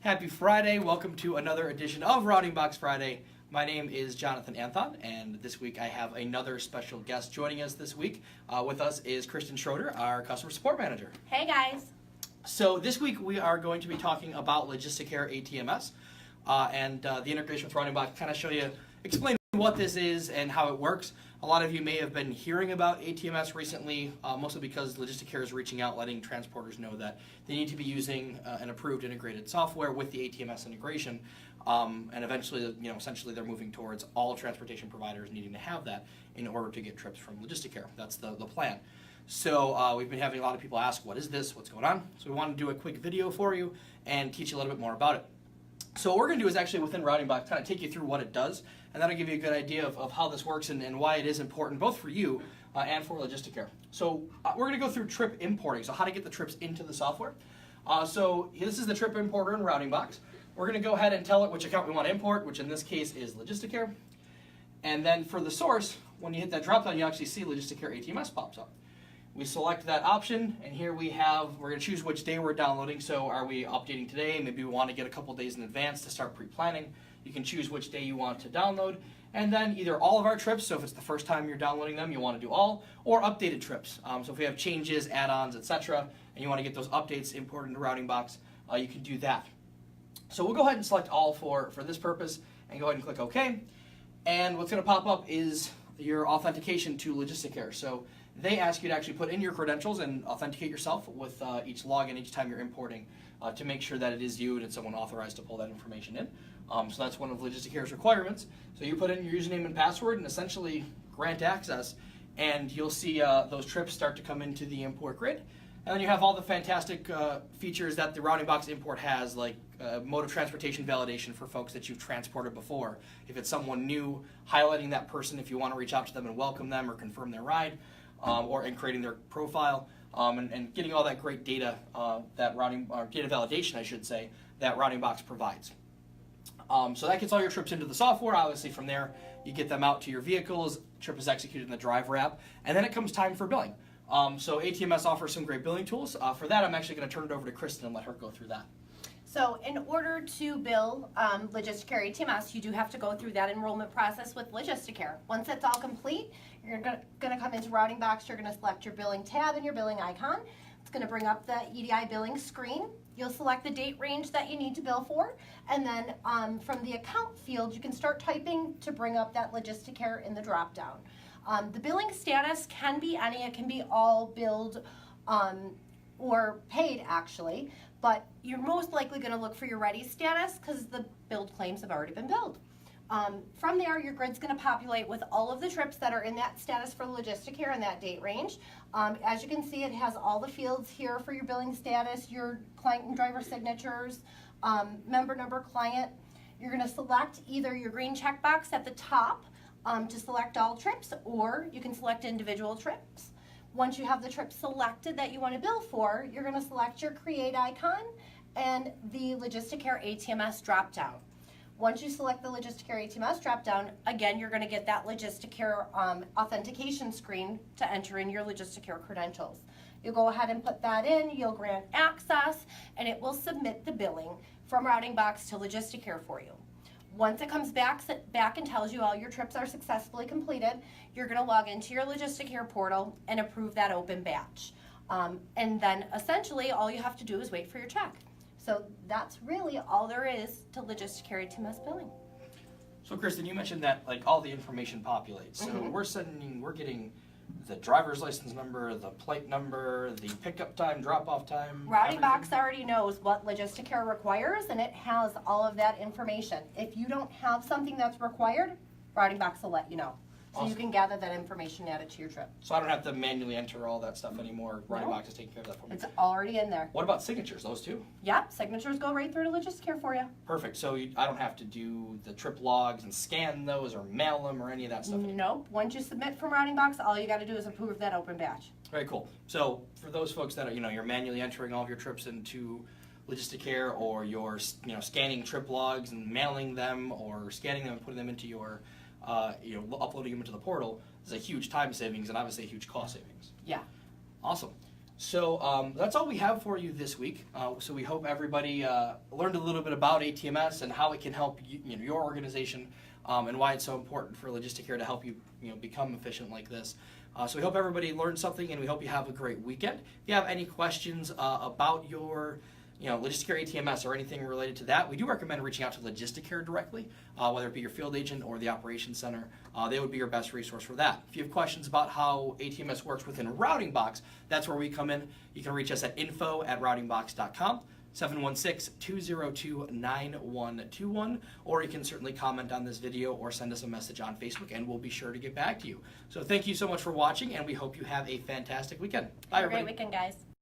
Happy Friday. Welcome to another edition of Routing Box Friday. My name is Jonathan Anthon, and this week I have another special guest joining us this week. With us is Kristen Schroeder, our customer support manager. Hey guys. So this week we are going to be talking about Logisticare ATMS and the integration with Routing Box, kind of explain what this is and how it works. A lot of you may have been hearing about ATMS recently, mostly because Logisticare is reaching out, letting transporters know that they need to be using an approved integrated software with the ATMS integration, and eventually, essentially they're moving towards all transportation providers needing to have that in order to get trips from Logisticare. That's the plan. So we've been having a lot of people ask, what is this? What's going on? So we want to do a quick video for you and teach you a little bit more about it. So what we're going to do is actually within Routing Box kind of take you through what it does, and that'll give you a good idea of how this works and why it is important both for you and for Logisticare. So we're going to go through trip importing, so how to get the trips into the software. So this is the trip importer in Routing Box. We're going to go ahead and tell it which account we want to import, which in this case is Logisticare. And then for the source, when you hit that drop down, you actually see Logisticare ATMS pops up. We select that option, and here we're going to choose which day we're downloading. So are we updating today? Maybe we want to get a couple days in advance to start pre-planning. You can choose which day you want to download, and then either all of our trips, so if it's the first time you're downloading them, you want to do all, or updated trips. So if we have changes, add-ons, etc., and you want to get those updates imported into Routing Box, you can do that. So we'll go ahead and select all for this purpose, and go ahead and click OK. And what's going to pop up is your authentication to Logisticare. So they ask you to actually put in your credentials and authenticate yourself with each login each time you're importing to make sure that it is you and it's someone authorized to pull that information in. So that's one of Logisticare's requirements. So you put in your username and password and essentially grant access, and you'll see those trips start to come into the import grid. And then you have all the fantastic features that the Routing Box import has, like mode of transportation validation for folks that you've transported before. If it's someone new, highlighting that person if you want to reach out to them and welcome them or confirm their ride. And creating their profile, and getting all that great data data validation, I should say, that Routing Box provides. So that gets all your trips into the software. Obviously, from there, you get them out to your vehicles. Trip is executed in the driver app, and then it comes time for billing. So ATMS offers some great billing tools. For that, I'm actually going to turn it over to Kristen and let her go through that. So in order to bill Logisticare ATMS, you do have to go through that enrollment process with Logisticare. Once it's all complete, you're going to come into Routing Box. You're going to select your billing tab and your billing icon. It's going to bring up the EDI billing screen. You'll select the date range that you need to bill for, and then from the account field, you can start typing to bring up that Logisticare in the drop-down. The billing status can be any. It can be all billed or paid, actually, but you're most likely going to look for your ready status because the billed claims have already been billed. From there, your grid's going to populate with all of the trips that are in that status for Logisticare and that date range. As you can see, it has all the fields here for your billing status, your client and driver signatures, member number, client. You're going to select either your green checkbox at the top to select all trips, or you can select individual trips. Once you have the trip selected that you want to bill for, you're going to select your create icon and the Logisticare ATMS dropdown. Once you select the Logisticare ATMS dropdown, again, you're going to get that Logisticare authentication screen to enter in your Logisticare credentials. You'll go ahead and put that in, you'll grant access, and it will submit the billing from Routing Box to Logisticare for you. Once it comes back and tells you all your trips are successfully completed, you're going to log into your Logisticare portal and approve that open batch. And then essentially all you have to do is wait for your check. So that's really all there is to Logisticare ATMS billing. So Kristen, you mentioned that all the information populates. So we're getting the driver's license number, the plate number, the pickup time, drop-off time. Routing Box already knows what Logisticare requires, and it has all of that information. If you don't have something that's required, Routing Box will let you know. So you can gather that information and add it to your trip. So I don't have to manually enter all that stuff anymore. Routing Box is taking care of that for me. It's already in there. What about signatures? Those too? Yep, signatures go right through to Logisticare for you. Perfect. So I don't have to do the trip logs and scan those or mail them or any of that stuff anymore. Nope. Once you submit from Routing Box, all you got to do is approve that open batch. Very cool. So for those folks that are, you're manually entering all of your trips into Logisticare, or you're scanning trip logs and mailing them, or scanning them and putting them into your uploading them into the portal, is a huge time savings and obviously a huge cost savings. Yeah. Awesome. So that's all we have for you this week. So we hope everybody learned a little bit about ATMS and how it can help your organization, and why it's so important for Logisticare to help you, become efficient like this. So we hope everybody learned something, and we hope you have a great weekend. If you have any questions about your Logisticare ATMS or anything related to that, we do recommend reaching out to Logisticare directly, whether it be your field agent or the operations center. They would be your best resource for that. If you have questions about how ATMS works within Routing Box, that's where we come in. You can reach us at info@routingbox.com, 716-202-9121, or you can certainly comment on this video or send us a message on Facebook, and we'll be sure to get back to you. So thank you so much for watching, and we hope you have a fantastic weekend. Bye, Have a everybody. great weekend, guys.